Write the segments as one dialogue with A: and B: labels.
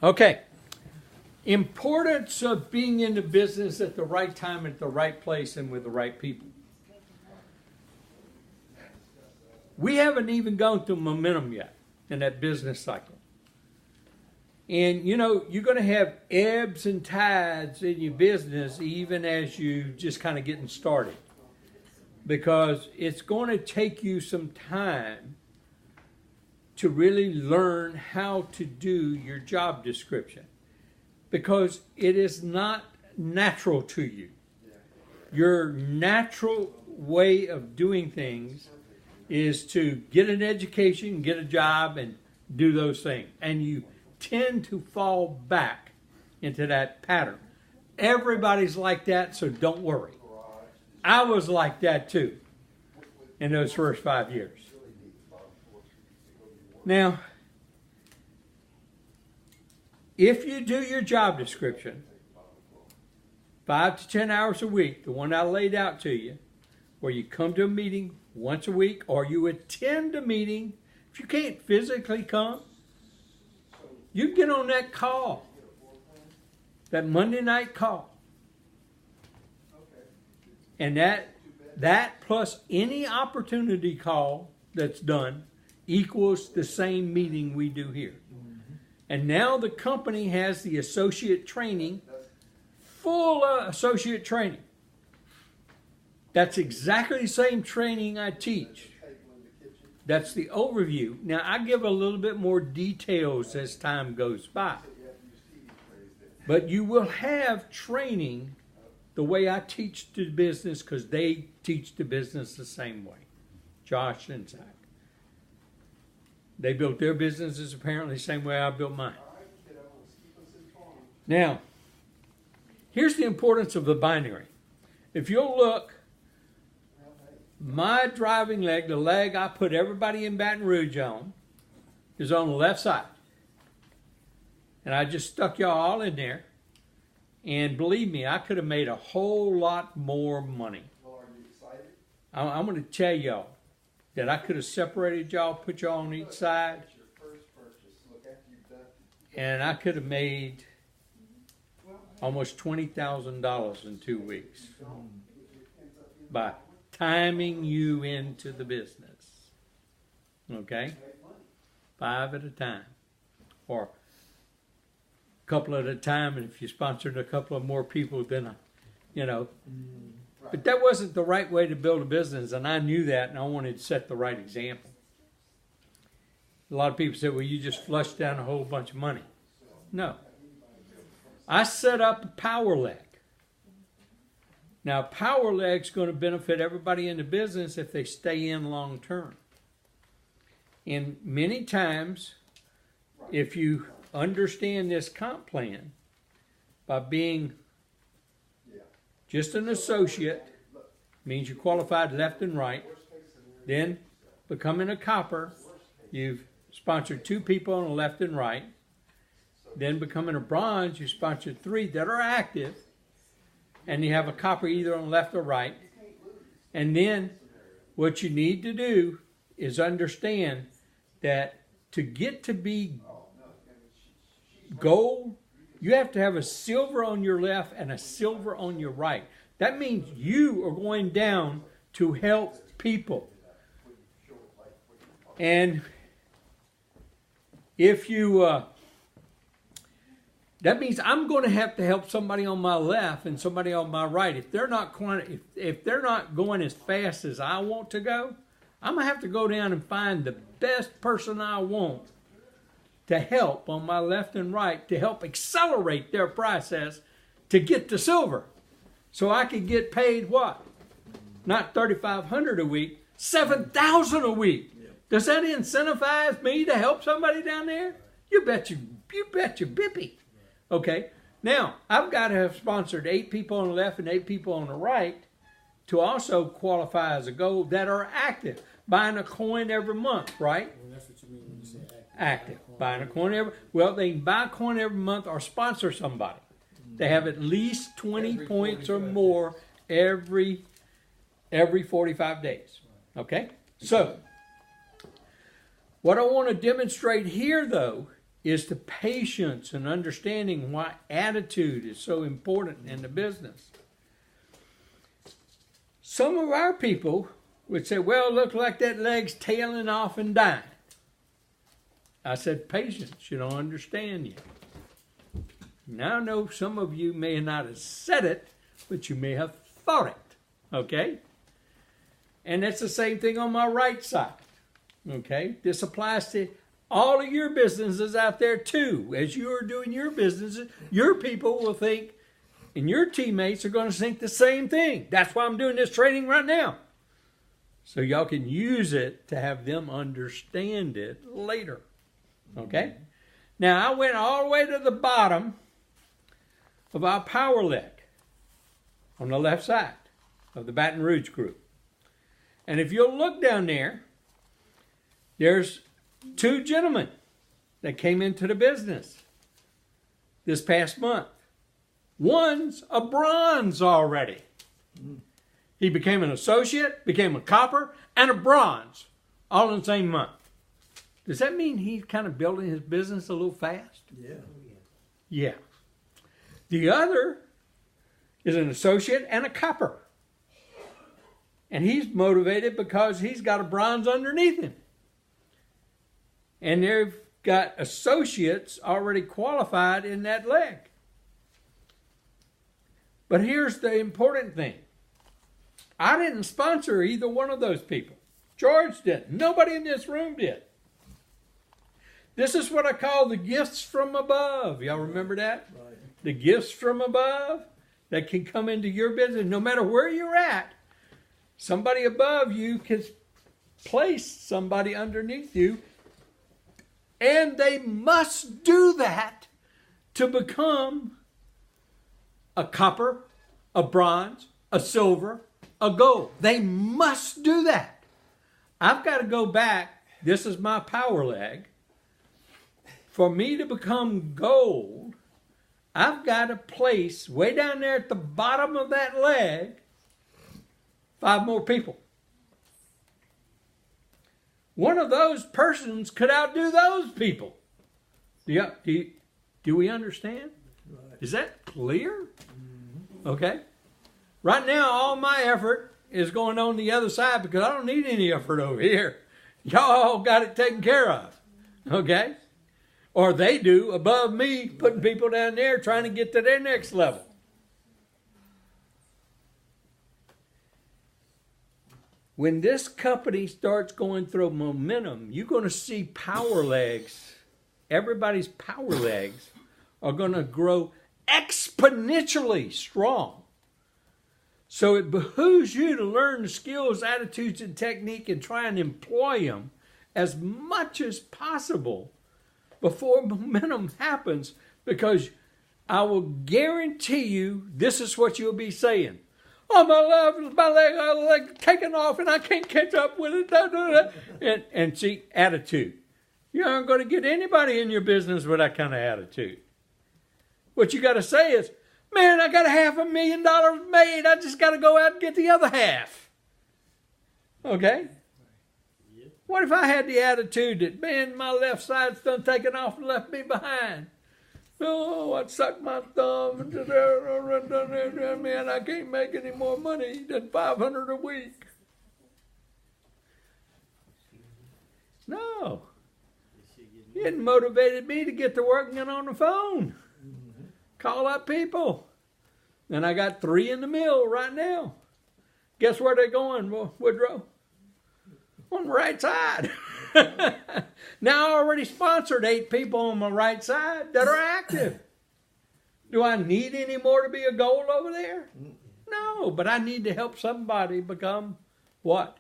A: Okay. Importance of being in the business at the right time, at the right place, and with the right people. We haven't even gone through momentum yet in that business cycle. And you know, you're going to have ebbs and tides in your business even as you just kind of getting started. Because it's going to take you some time to really learn how to do your job description. Because it is not natural to you. Your natural way of doing things is to get an education, get a job, and do those things. And you tend to fall back into that pattern. Everybody's like that, so don't worry. I was like that too in those first 5 years. Now, if you do your job description 5 to 10 hours a week, the one I laid out to you, where you come to a meeting once a week or you attend a meeting, if you can't physically come, you get on that call, that Monday night call. And that plus any opportunity call that's done equals the same meeting we do here. And now the company has the associate training, full associate training. That's exactly the same training I teach. That's the overview. Now, I give a little bit more details as time goes by. But you will have training the way I teach the business, because they teach the business the same way. Josh and Zach. They built their businesses apparently the same way I built mine. Now, here's the importance of the binary. If you'll look, my driving leg, the leg I put everybody in Baton Rouge on, is on the left side. And I just stuck y'all all in there. And believe me, I could have made a whole lot more money.
B: Well, are you excited?
A: I'm going to tell y'all that I could have separated y'all, put y'all on each side,
B: That's your first purchase. Look after you've done.
A: and I could have made almost $20,000 in 2 weeks by timing you into the business. Okay? 5 at a time. Or a couple at a time, and if you sponsored a couple of more people, then, you know. But that wasn't the right way to build a business, and I knew that, and I wanted to set the right example. A lot of people say, well, you just flushed down a whole bunch of money. No. I set up a power leg. Now, power leg's going to benefit everybody in the business if they stay in long term. And many times, if you understand this comp plan by being just an associate, means you qualified left and right, then becoming a copper, you've sponsored 2 people on the left and right, then becoming a bronze, you sponsored 3 that are active, and you have a copper either on the left or right. And then what you need to do is understand that to get to be gold, you have to have a silver on your left and a silver on your right. That means you are going down to help people. And if you, that means I'm going to have to help somebody on my left and somebody on my right. If they're not going as fast as I want to go, I'm going to have to go down and find the best person I want to help on my left and right to help accelerate their process to get to silver. So I could get paid what? Not $3,500 a week, $7,000 a week. Does that incentivize me to help somebody down there? You bet your bippy. Okay. Now, I've got to have sponsored 8 people on the left and 8 people on the right to also qualify as a gold that are active. Buying a coin every month, right?
C: Well, that's what you mean when you say
A: Active. Buying a coin every, well, they can buy a coin every month or sponsor somebody. They have at least 20 points or more every 45 days. Okay? So, what I want to demonstrate here, though, is the patience and understanding why attitude is so important in the business. Some of our people would say, well, look like that leg's tailing off and dying. I said, patience, you don't understand yet. Now I know some of you may not have said it, but you may have thought it, okay? And that's the same thing on my right side, okay? This applies to all of your businesses out there too. As you are doing your businesses, your people will think, and your teammates are going to think the same thing. That's why I'm doing this training right now. So y'all can use it to have them understand it later, okay? Now I went all the way to the bottom of our power leg on the left side of the Baton Rouge group. And if you'll look down there, there's two gentlemen that came into the business this past month. One's a bronze already. He became an associate, became a copper, and a bronze all in the same month. Does that mean he's kind of building his business a little fast?
B: Yeah.
A: Yeah. The other is an associate and a copper. And he's motivated because he's got a bronze underneath him. And they've got associates already qualified in that leg. But here's the important thing. I didn't sponsor either one of those people. George didn't. Nobody in this room did. This is what I call the gifts from above. Y'all remember that?
B: Right.
A: The gifts from above that can come into your business. No matter where you're at, somebody above you can place somebody underneath you. And they must do that to become a copper, a bronze, a silver, a gold. They must do that. I've got to go back. This is my power leg. For me to become gold, I've got to place way down there at the bottom of that leg 5 more people. One of those persons could outdo those people. Do we understand?
B: Right.
A: Is that clear? Okay. Right now, all my effort is going on the other side because I don't need any effort over here. Y'all got it taken care of. Okay? Or they do above me, putting people down there trying to get to their next level. When this company starts going through momentum, you're going to see power legs. Everybody's power legs are going to grow exponentially strong. So it behooves you to learn the skills, attitudes, and technique and try and employ them as much as possible before momentum happens, because I will guarantee you this is what you'll be saying. Oh, my leg taking off and I can't catch up with it. And see, attitude. You aren't going to get anybody in your business with that kind of attitude. What you got to say is, man, I got $500,000 made. I just got to go out and get the other half. Okay? What if I had the attitude that, man, my left side's done taken off and left me behind? Oh, I sucked my thumb. Man, I can't make any more money than $500 a week. No. It motivated me to get to working on the phone. Call up people. And I got 3 in the mill right now. Guess where they're going, Woodrow? On the right side. Now I already sponsored 8 people on my right side that are active. Do I need any more to be a gold over there? No, but I need to help somebody become what?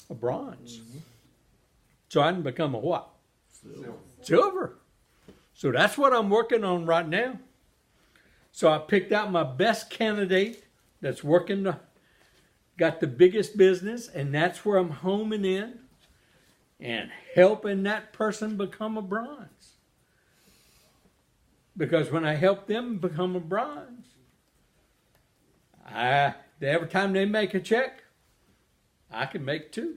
A: A bronze. So I can become a what? Silver. So that's what I'm working on right now. So I picked out my best candidate that's working, got the biggest business, and that's where I'm homing in and helping that person become a bronze. Because when I help them become a bronze, every time they make a check, I can make 2.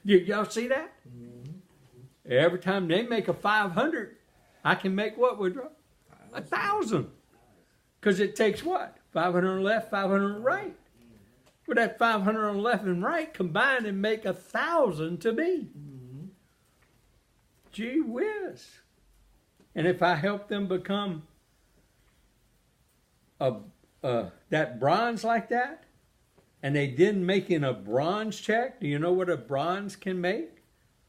A: Y'all see that? Every time they make a 500, I can make what, Woodrow? 1,000. Because it takes what? 500 on the left, 500 on the right. Well, that 500 on the left and right combine and make 1,000 to me. Gee whiz. And if I help them become that bronze like that, and they didn't make in a bronze check, do you know what a bronze can make?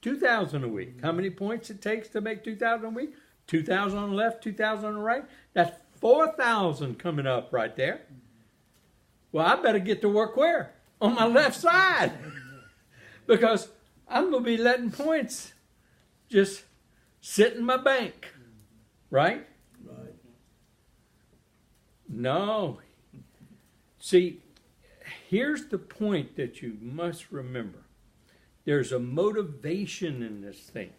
A: 2,000 a week. How many points it takes to make 2,000 a week? 2,000 on the left, 2,000 on the right. That's 4,000 coming up right there. Well, I better get to work where? On my left side. Because I'm going to be letting points just sit in my bank. Right?
C: Right.
A: No. See, here's the point that you must remember. There's a motivation in this thing.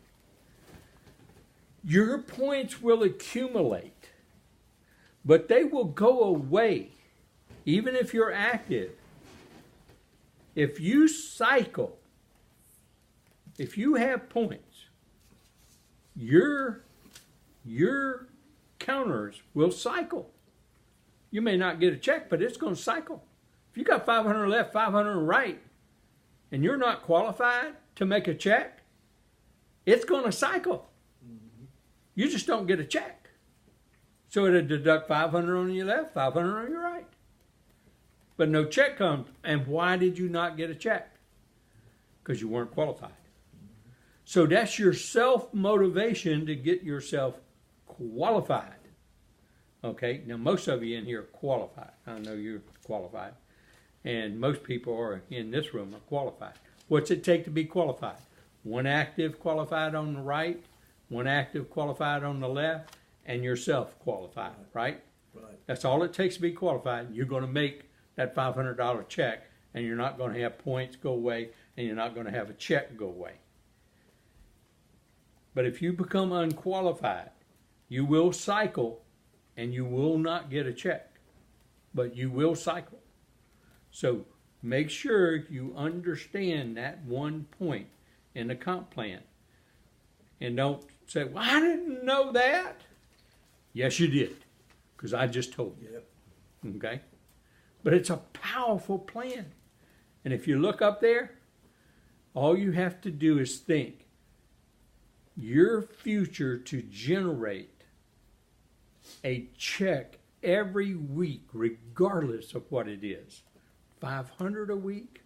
A: Your points will accumulate, but they will go away, even if you're active. If you cycle, if you have points, your counters will cycle. You may not get a check, but it's going to cycle. If you got 500 left, 500 right, and you're not qualified to make a check, it's going to cycle. You just don't get a check. So it'll deduct 500 on your left, 500 on your right. But no check comes. And why did you not get a check? Because you weren't qualified. So that's your self-motivation to get yourself qualified. Okay, now most of you in here are qualified. I know you're qualified. And most people are in this room are qualified. What's it take to be qualified? One active qualified on the right, one active qualified on the left, and yourself qualified, right?
C: Right.
A: That's all it takes to be qualified. You're going to make that $500 check, and you're not going to have points go away, and you're not going to have a check go away. But if you become unqualified, you will cycle, and you will not get a check. But you will cycle. So make sure you understand that one point in the comp plan. And don't say, well, I didn't know that. Yes, you did, because I just told you.
C: Yep.
A: Okay? But it's a powerful plan. And if you look up there, all you have to do is think your future to generate a check every week, regardless of what it is. 500 a week,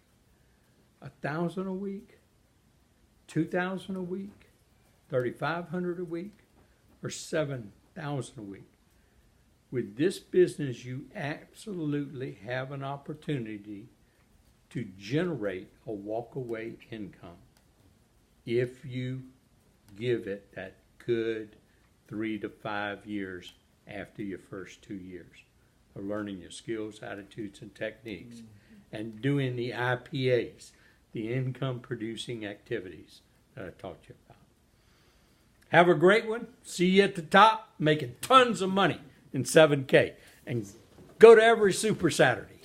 A: 1,000 a week, 2,000 a week, 3,500 a week, or 7,000 a week. With this business, you absolutely have an opportunity to generate a walk-away income if you give it that good 3 to 5 years after your first 2 years of learning your skills, attitudes, and techniques, and doing the IPAs, the income-producing activities that I talked to you about. Have a great one. See you at the top, making tons of money in 7K. And go to every Super Saturday.